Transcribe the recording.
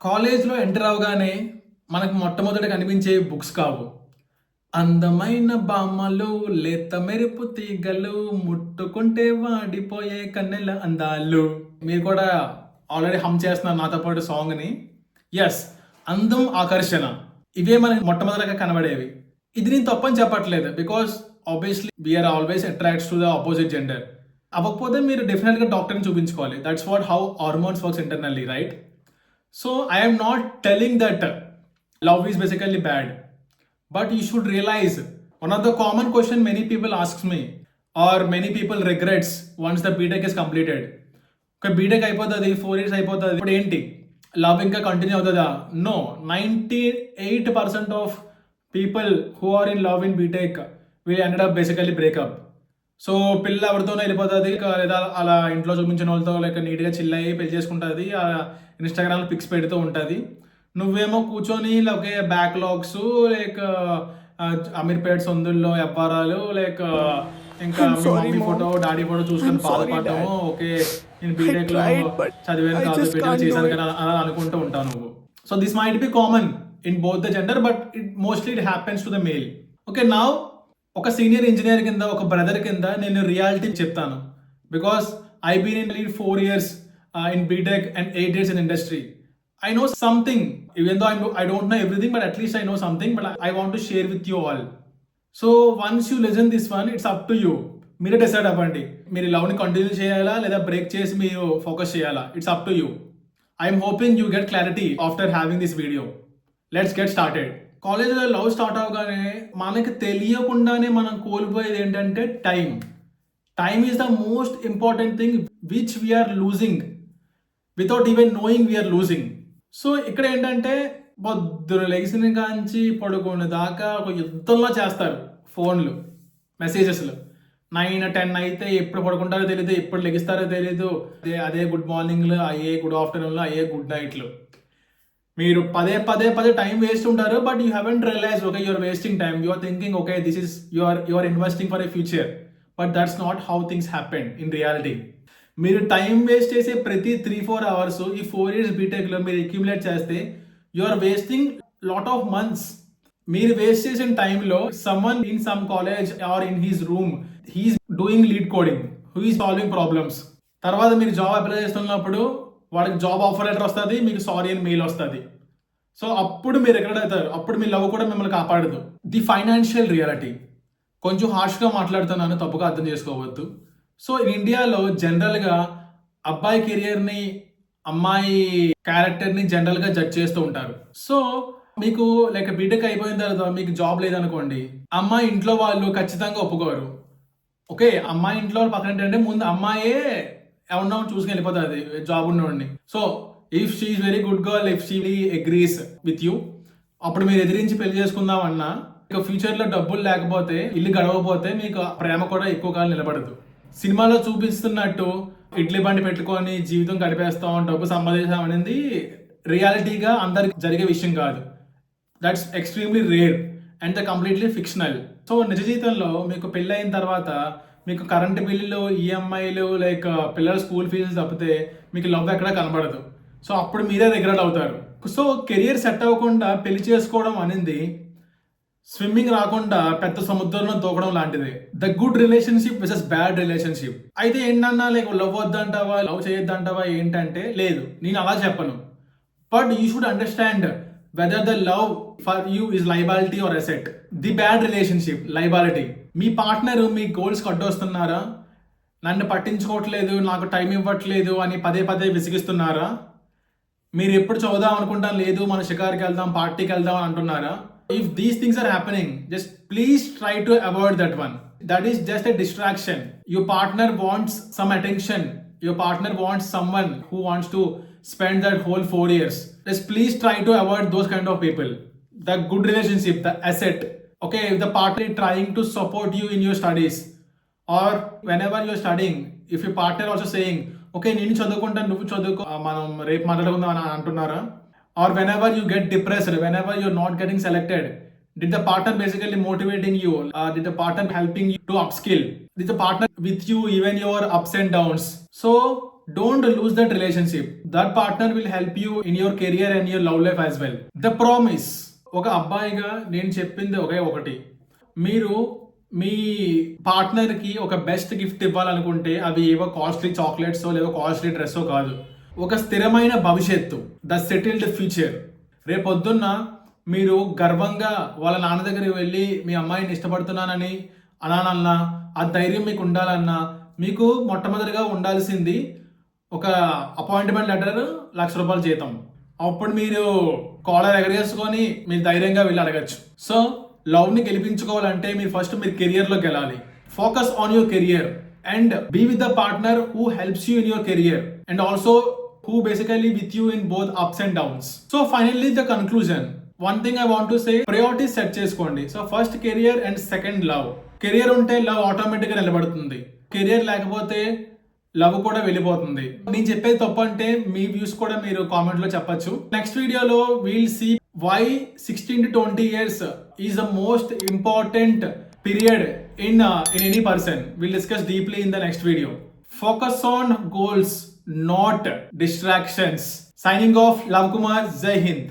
కాలేజ్‌లో ఎంటర్ అవ్వగానే మనకు మొట్టమొదట కనిపించే బుక్స్ కావు. అందమైన బామ్మలు, లేత మెరుపు తీగలు, ముట్టుకుంటే వాడిపోయే కన్నెల అందాలు. మీరు కూడా ఆల్రెడీ హమ్ చేస్తున్నారు నాతో పాటు సాంగ్‌ని. యెస్. అందం, ఆకర్షణ ఇవే మనకి మొట్టమొదటగా కనబడేవి. ఇది నేను తప్పని చెప్పట్లేదు. Because obviously we are always attracts to the opposite gender. అవ్వకపోతే మీరు డెఫినిట్‌గా డాక్టర్‌ని చూపించుకోవాలి. That's what how hormones works internally, right? So I am not telling that love is basically bad, but you should realize one of the common question many people asks me or many people regrets once the BTech is completed. Okay, BTech అయిపోతుంది 4 years అయిపోతుంది, ఇప్పుడు ఏంటి love ఇంకా continue అవుతుందా? No. 98% of people who are in love in BTech will ended up basically breakup. So పిల్ల ఎవరితోనో వెళ్ళిపోతుంది, లేదా అలా ఇంట్లో చూపించిన వాళ్ళతో లైక్ నీట్గా చిల్ అయ్యి పెళ్లి చేసుకుంటుంది, ఇన్స్టాగ్రామ్లో పిక్స్ పెడుతూ ఉంటుంది. నువ్వేమో కూర్చొని లేక బ్యాక్లాగ్స్ లైక్ అమీర్పేట్ సొందుల్లో వ్యాపారాలు లైక్ ఇంకా మీ మమ్మీ ఫోటో డాడీ ఫోటో చూసుకొని బాధపడటము. ఓకే, నేను బీటెక్లో చదివాను కాదు, బీటెక్ చేశాను కదా అలా అనుకుంటూ ఉంటావు నువ్వు. So this might be common in both the gender, but it happens to the male. Okay, now ఒక సీనియర్ ఇంజనీర్ కింద, ఒక బ్రదర్ కింద నేను రియాలిటీ చెప్తాను. Because I been in lead 4 years in BTech and 8 years in industry. I know something, even though I don't know everything, but at least I know something, but I want to share with you all. So once you listen this one, it's up to you. మీరే decide అవ్వండి, మీరు లవ్ని continue చేయాలా లేదా break చేసి మీరు focus చేయాలా. It's up to you. I'm hoping you get clarity after having this video. Let's get started. కాలేజ్లో లవ్ స్టార్ట్ అవగానే మనకి తెలియకుండానే మనం కోల్పోయేది ఏంటంటే time. Time is the most important thing which we're losing without even knowing we're losing. So ఇక్కడ ఏంటంటే పొద్దున లెగిసిన కాంచి పడుకునే దాకా ఒక యుద్ధంలో చేస్తారు ఫోన్లు, మెసేజెస్లు. 9-10 అయితే ఎప్పుడు పడుకుంటారో తెలియదు, ఎప్పుడు లెగిస్తారో తెలియదు. అదే గుడ్ మార్నింగ్లు, అయ్యే గుడ్ ఆఫ్టర్నూన్లు, అయ్యే గుడ్ నైట్లు. మీరు పదే టైం వేస్ట్ ఉంటారు, but you haven't realize okay you're wasting time. You're thinking okay this is you're investing for a future, but that's not how things happen in reality. మీరు time waste చేసే ప్రతి 3-4 hours ఈ 4 years బీటెక్లో మీరు accumulate చేస్తే you are wasting lot of months. మీరు waste చేసిన టైంలో someone in some college or in his room he's doing leet coding, who is solving problems. తర్వాత మీరు జాబ్ అప్లై చేస్తున్నప్పుడు వాడికి జాబ్ ఆఫర్ లెటర్ వస్తుంది, మీకు సారీ అని మెయిల్ వస్తుంది. సో అప్పుడు మీరు ఎక్కడ అవుతారు, అప్పుడు మీ లవ్ కూడా మిమ్మల్ని కాపాడదు. The financial reality. కొంచెం హార్ష్గా మాట్లాడుతున్నాను, తప్పుగా అర్థం చేసుకోవద్దు. సో ఇండియాలో జనరల్గా అబ్బాయి కెరియర్ని, అమ్మాయి క్యారెక్టర్ని జనరల్గా జడ్జ్ చేస్తూ ఉంటారు. సో మీకు లైక్ బీటెక్ అయిపోయిన తర్వాత మీకు జాబ్ లేదనుకోండి, అమ్మాయి ఇంట్లో వాళ్ళు ఖచ్చితంగా ఒప్పుకోరు. ఓకే, అమ్మాయి ఇంట్లో వాళ్ళు పక్కన ఏంటంటే ముందు అమ్మాయే ఎవరినో చూసుకుని వెళ్ళిపోతుంది జాబ్ ఉన్నవాడిని. So if she is very good girl, if she agrees with you, అప్పుడు మీరు ఎదిరించి పెళ్లి చేసుకుందామన్నా ఇక ఫ్యూచర్లో డబ్బులు లేకపోతే, ఇల్లు గడవకపోతే మీకు ప్రేమ కూడా ఎక్కువ కాలం నిలబడదు. సినిమాలో చూపిస్తున్నట్టు ఇడ్లీ బండి పెట్టుకొని జీవితం గడిపేస్తాం, డబ్బు సంపాదిస్తాం అనేది రియాలిటీగా అందరికి జరిగే విషయం కాదు. That's extremely rare and the completely fictional. So నిజ జీవితంలో మీకు పెళ్ళి అయిన తర్వాత మీకు కరెంటు బిల్లులు, ఈఎంఐలు లైక్ పిల్లల స్కూల్ ఫీజులు తప్పితే మీకు లవ్ ఎక్కడా కనబడదు. సో అప్పుడు మీరే రిగ్రెట్ అవుతారు. సో కెరియర్ సెట్ అవ్వకుండా పెళ్లి చేసుకోవడం అనేది స్విమ్మింగ్ రాకుండా పెద్ద సముద్రంలో దూకడం లాంటిది. The good relationship versus bad relationship. అయితే ఏంటన్నా లైక్ లవ్ వద్దంటావా, లవ్ చేయొద్దంటావా ఏంటంటే, లేదు నేను అలా చెప్పను. But you should understand whether the love for you is liability or asset. The bad relationship liability. మీ పార్ట్నర్ మీ గోల్స్ అడ్డొస్తున్నారా, నన్ను పట్టించుకోవట్లేదు, నాకు టైం ఇవ్వట్లేదు అని పదే విసిగిస్తున్నారా, మీరు ఎప్పుడు చదువుదాం అనుకుంటాం, లేదు మన షికార్కి వెళ్దాం, పార్టీకి వెళ్దాం అని అంటున్నారా? If these things are happening, just please try to avoid that one. That is just a distraction. Your partner wants some attention. Your partner wants someone who wants to spend that whole 4 years. Just please try to avoid those kind of people. The good relationship, the asset. Okay, if the partner is trying to support you in your studies, or whenever you're studying, if your partner also saying, okay, నేను చదువుకుంటాను నువ్వు చదువుకో, మనం రేపు మాట్లాడుకుందాం అని అంటున్నారా? Or whenever you get depressed, whenever you're not getting selected, did the partner basically motivating you? Did the partner helping you to upskill? Did the partner with you even your ups and downs? So don't lose that relationship. That partner will help you in your career and your love life as well. The promise. ఒక అబ్బాయిగా నేను చెప్పింది ఒకే ఒకటి, మీరు మీ పార్ట్నర్కి ఒక best gift ఇవ్వాలనుకుంటే అవి ఏవో costly chocolates లేవో కాస్ట్లీ డ్రెస్సో కాదు, ఒక స్థిరమైన భవిష్యత్తు, ద సెటిల్డ్ ఫ్యూచర్. రేపొద్దున్న మీరు గర్వంగా వాళ్ళ నాన్న దగ్గరికి వెళ్ళి మీ అమ్మాయిని ఇష్టపడుతున్నానని అనాలన్నా, ఆ ధైర్యం మీకు ఉండాలన్నా, మీకు మొట్టమొదటిగా ఉండాల్సింది ఒక అపాయింట్మెంట్ లెటర్, ₹1,00,000 జీతం. అప్పుడు మీరు కాలర్ ఎగరేసుకొని మీరు ధైర్యంగా వెళ్ళి అడగచ్చు. సో లవ్ని గెలిపించుకోవాలంటే మీరు ఫస్ట్ మీరు కెరియర్లోకి వెళ్ళాలి. Focus on your career and be with the partner who helps you in your career and also who basically with you in both ups and downs. So finally the conclusion, one thing I want to say, priorities set చేసుకోండి. So first career and second love. Career ఉంటే love ఆటోమేటిక్గా నిలబడుతుంది, career లేకపోతే love కూడా వెళ్ళిపోతుంది. నేను చెప్పేది తప్పు అంటే మీ వ్యూస్ కూడా మీరు కామెంట్ లో చెప్పచ్చు. నెక్స్ట్ వీడియోలో wheel see why 16 to 20 years is the most important period in any person. We'll discuss deeply in the next video. Focus on goals, not distractions. Signing off, Love Kumar, Jai Hind.